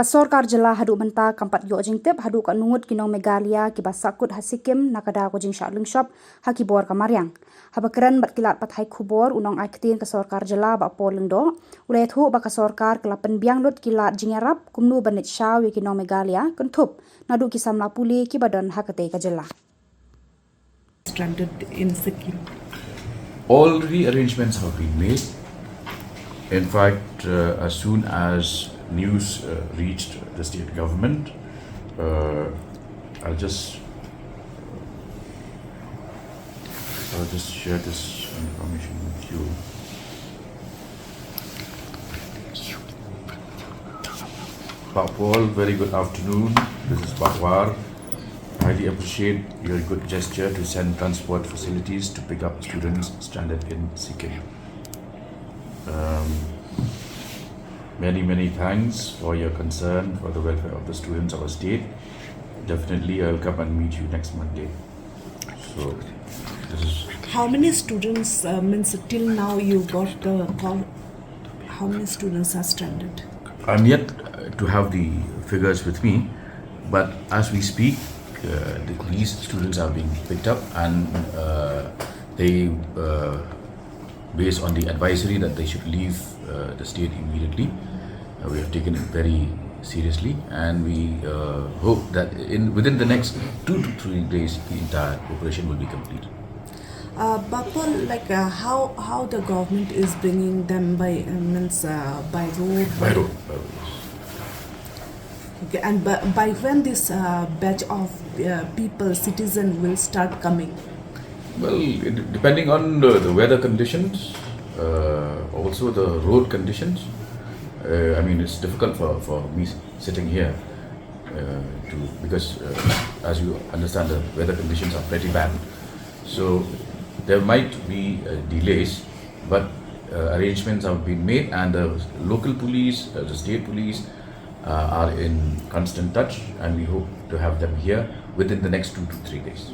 sorkar Jylla haduh mynta kampat yo jingtip haduh Katno Ngut ki nong Meghalaya kiba Sahkut Sikkim nakada ko jingshah Lyngshop ha Khubor ka Mariang. Haba kren bat kilat pathai Khubor nong Ktien sorkar Jylla Bah Paul Lyngdoh iathuh ba sorkar kala pynbiang lut kilat jingiarap kumno banit shaw ki nong Meghalaya kynthup naduh ki samla pule kiba don hakate ka Jylla. Stranded in Sikkim. All the arrangements have been made. In fact, as soon as news reached the state government, I'll just share this information with you. Bah Paul, very good afternoon. This is Bah. Highly appreciate your good gesture to send transport facilities to pick up students stranded in Sikkim. Many thanks for your concern for the welfare of the students of our state. Definitely, I'll come and meet you next Monday. So, this is. How many students, means till now you got the call, how many students are stranded? I'm yet to have the figures with me, but as we speak, these students are being picked up and they, based on the advisory that they should leave the state immediately, we have taken it very seriously, and we hope that within the next 2 to 3 days the entire operation will be completed. Bah Paul, how the government is bringing them by by road? By road. Okay, and by when this batch of people, citizens will start coming? Well, depending on the weather conditions, also the road conditions. I mean, it's difficult for me sitting here because as you understand, the weather conditions are pretty bad. So there might be delays, but arrangements have been made, and the local police, the state police are in constant touch, and we hope to have them here within the next 2 to 3 days.